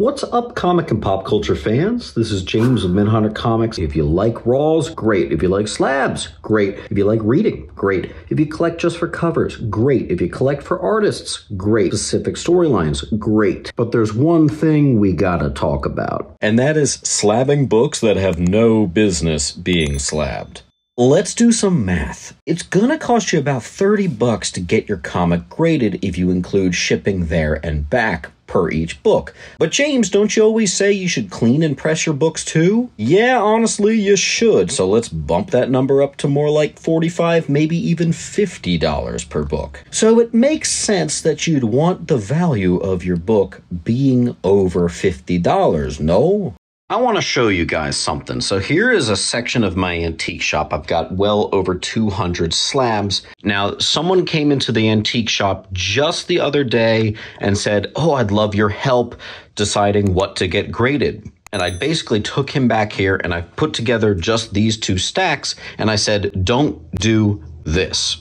What's up, comic and pop culture fans? This is James of Midhunter Comics. If you like Raws, great. If you like slabs, great. If you like reading, great. If you collect just for covers, great. If you collect for artists, great. Specific storylines, great. But there's one thing we gotta talk about. And that is slabbing books that have no business being slabbed. Let's do some math. It's gonna cost you about $30 to get your comic graded if you include shipping there and back per each book. But James, don't you always say you should clean and press your books too? Yeah, honestly, you should. So let's bump that number up to more like $45, maybe even $50 per book. So it makes sense that you'd want the value of your book being over $50, no? I want to show you guys something. So here is a section of my antique shop. I've got well over 200 slabs. Now, someone came into the antique shop just the other day and said, "Oh, I'd love your help deciding what to get graded." And I basically took him back here and I put together just these two stacks and I said, "Don't do this."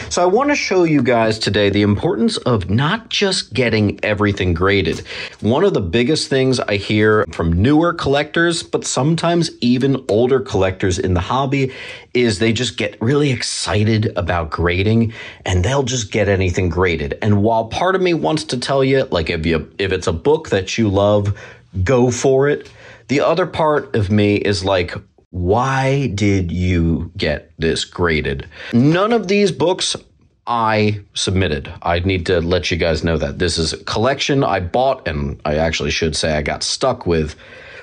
So I want to show you guys today the importance of not just getting everything graded. One of the biggest things I hear from newer collectors, but sometimes even older collectors in the hobby, is they just get really excited about grading and they'll just get anything graded. And while part of me wants to tell you, like, if it's a book that you love, go for it. The other part of me is like, why did you get this graded? None of these books I submitted. I need to let you guys know that. This is a collection I bought, and I actually should say I got stuck with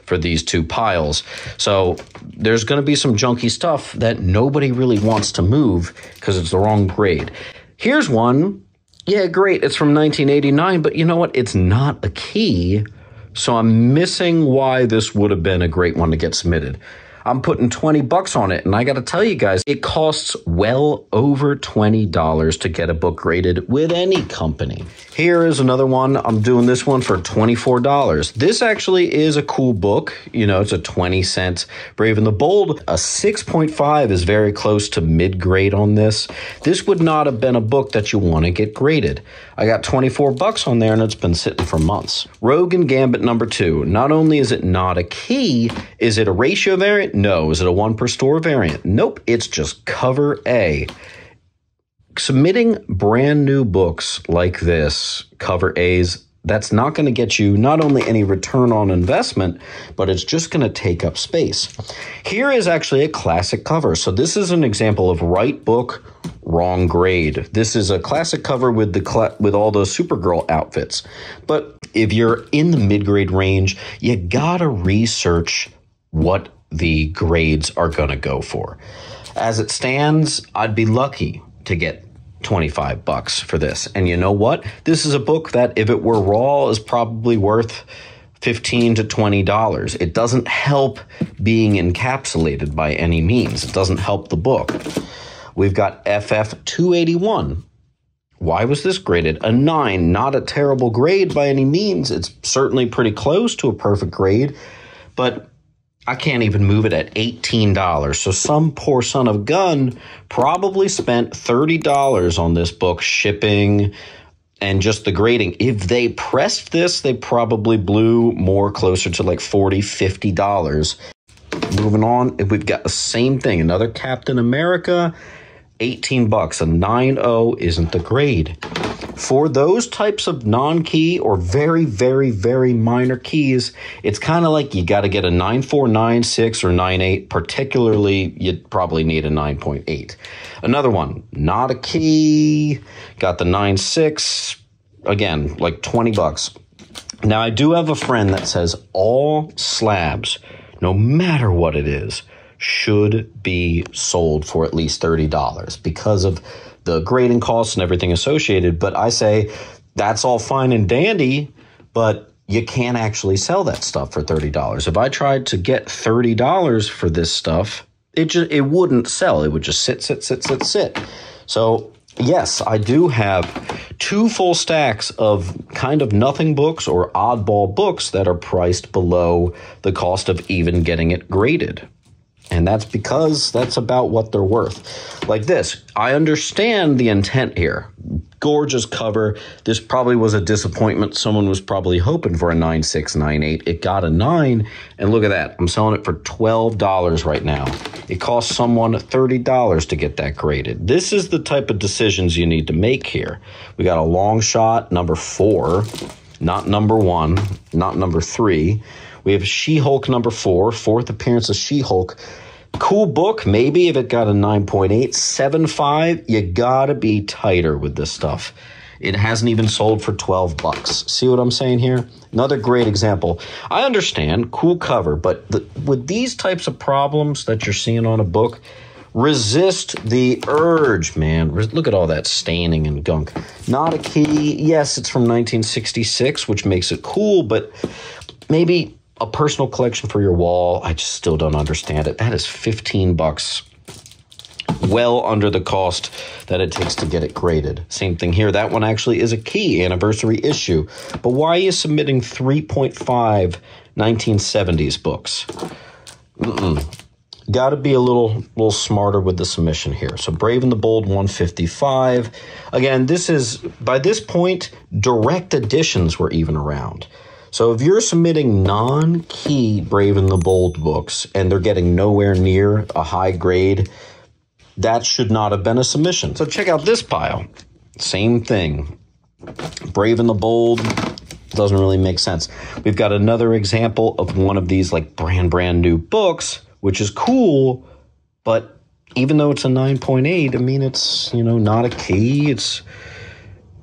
for these two piles. So there's going to be some junky stuff that nobody really wants to move because it's the wrong grade. Here's one. Yeah, great. It's from 1989, but you know what? It's not a key. So I'm missing why this would have been a great one to get submitted. I'm putting $20 on it, and I got to tell you guys, it costs well over $20 to get a book graded with any company. Here is another one. I'm doing this one for $24. This actually is a cool book. You know, it's a 20-cent Brave and the Bold. A 6.5 is very close to mid-grade on this. This would not have been a book that you want to get graded. I got $24 on there, and it's been sitting for months. Rogue and Gambit #2. Not only is it not a key, is it a ratio variant? No. Is it a 1 per store variant? Nope. It's just cover A. Submitting brand new books like this, cover A's, that's not going to get you not only any return on investment, but it's just going to take up space. Here is actually a classic cover. So this is an example of right book, wrong grade. This is a classic cover with all those Supergirl outfits. But if you're in the mid-grade range, you gotta research what the grades are going to go for. As it stands, I'd be lucky to get $25 for this. And you know what? This is a book that, if it were raw, is probably worth $15 to $20. It doesn't help being encapsulated by any means. It doesn't help the book. We've got FF 281. Why was this graded? A 9, not a terrible grade by any means. It's certainly pretty close to a perfect grade, but I can't even move it at $18. So some poor son of a gun probably spent $30 on this book, shipping and just the grading. If they pressed this, they probably blew more closer to like $40, $50. Moving on, we've got the same thing. Another Captain America, $18. A 9.0 isn't the grade. For those types of non-key or very, very, very minor keys, it's kind of like you got to get a 9.4, 9.6, or 9.8. Particularly, you'd probably need a 9.8. Another one, not a key, got the 9.6, again, like $20. Now, I do have a friend that says all slabs, no matter what it is, should be sold for at least $30 because of the grading costs and everything associated. But I say that's all fine and dandy, but you can't actually sell that stuff for $30. If I tried to get $30 for this stuff, it wouldn't sell. It would just sit. So yes, I do have 2 full stacks of kind of nothing books or oddball books that are priced below the cost of even getting it graded. And that's because that's about what they're worth. Like this, I understand the intent here. Gorgeous cover. This probably was a disappointment. Someone was probably hoping for a 9.6, 9.8. It got a 9, and look at that. I'm selling it for $12 right now. It cost someone $30 to get that graded. This is the type of decisions you need to make here. We got a long shot, number 4, not number 1, not number 3. We have She-Hulk number 4, 4th appearance of She-Hulk. Cool book, maybe if it got a 9.8, 7.5, you gotta be tighter with this stuff. It hasn't even sold for 12 bucks. See what I'm saying here? Another great example. I understand, cool cover, but with these types of problems that you're seeing on a book, resist the urge, man. Look at all that staining and gunk. Not a key. Yes, it's from 1966, which makes it cool, but maybe a personal collection for your wall. I just still don't understand it. That is 15 bucks. Well under the cost that it takes to get it graded. Same thing here. That one actually is a key anniversary issue. But why are you submitting 3.5 1970s books? Got to be a little smarter with the submission here. So Brave and the Bold 155. Again, this is, by this point, direct editions were even around. So if you're submitting non-key Brave and the Bold books and they're getting nowhere near a high grade, that should not have been a submission. So check out this pile. Same thing. Brave and the Bold doesn't really make sense. We've got another example of one of these like brand new books, which is cool, but even though it's a 9.8, I mean, it's, you know, not a key. It's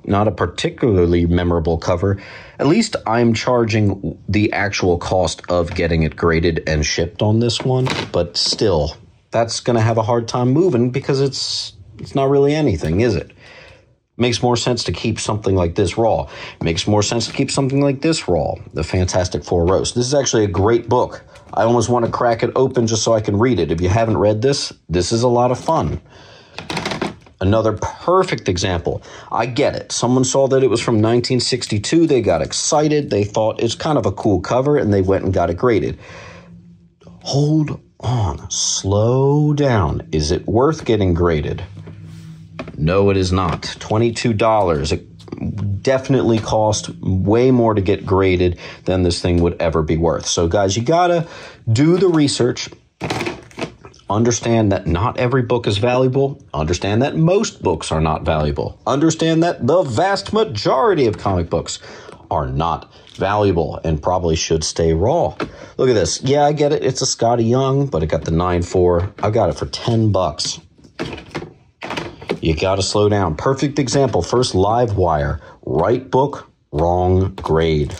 not a particularly memorable cover. At least I'm charging the actual cost of getting it graded and shipped on this one, but still, that's going to have a hard time moving because it's not really anything, is it? Makes more sense to keep something like this raw. Makes more sense to keep something like this raw, The Fantastic Four Roast. This is actually a great book. I almost want to crack it open just so I can read it. If you haven't read this, this is a lot of fun. Another perfect example. I get it. Someone saw that it was from 1962. They got excited. They thought it's kind of a cool cover, and they went and got it graded. Hold on. Slow down. Is it worth getting graded? No, it is not. $22. It definitely cost way more to get graded than this thing would ever be worth. So, guys, you got to do the research. Understand that not every book is valuable. Understand that most books are not valuable. Understand that the vast majority of comic books are not valuable and probably should stay raw. Look at this. Yeah, I get it. It's a Scotty Young, but it got the 9.4. I got it for 10 bucks. You got to slow down. Perfect example. First Live Wire. Right book, wrong grade.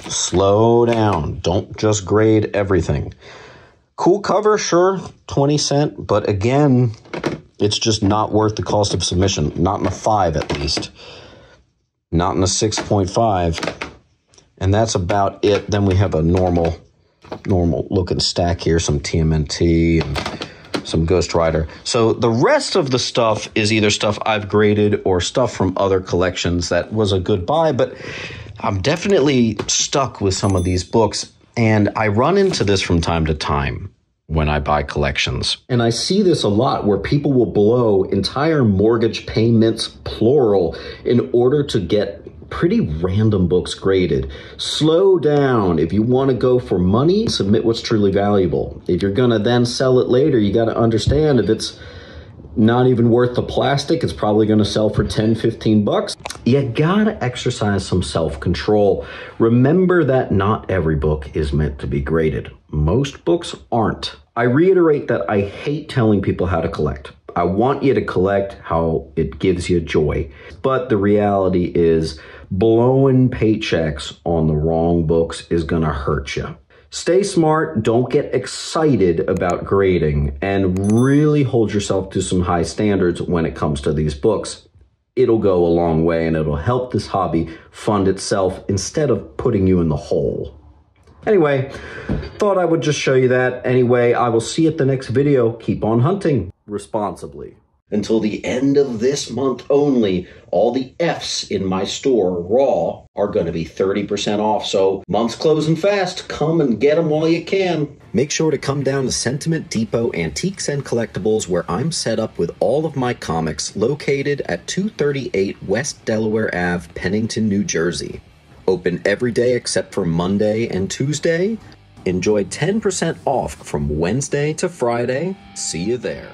Slow down. Don't just grade everything. Cool cover, sure, 20 cents, but again, it's just not worth the cost of submission. Not in a 5 at least. Not in a 6.5. And that's about it. Then we have a normal looking stack here, some TMNT and some Ghost Rider. So the rest of the stuff is either stuff I've graded or stuff from other collections that was a good buy, but I'm definitely stuck with some of these books. And I run into this from time to time when I buy collections. And I see this a lot where people will blow entire mortgage payments, plural, in order to get pretty random books graded. Slow down. If you want to go for money, submit what's truly valuable. If you're going to then sell it later, you got to understand if it's not even worth the plastic, it's probably going to sell for 10, 15 bucks. You gotta exercise some self-control. Remember that not every book is meant to be graded. Most books aren't. I reiterate that I hate telling people how to collect. I want you to collect how it gives you joy. But the reality is blowing paychecks on the wrong books is gonna hurt you. Stay smart, don't get excited about grading, and really hold yourself to some high standards when it comes to these books. It'll go a long way and it'll help this hobby fund itself instead of putting you in the hole. Anyway, thought I would just show you that. Anyway, I will see you at the next video. Keep on hunting responsibly. Until the end of this month only, all the Fs in my store, raw, are going to be 30% off. So month's closing fast. Come and get them while you can. Make sure to come down to Sentiment Depot Antiques and Collectibles, where I'm set up with all of my comics, located at 238 West Delaware Ave, Pennington, New Jersey. Open every day except for Monday and Tuesday. Enjoy 10% off from Wednesday to Friday. See you there.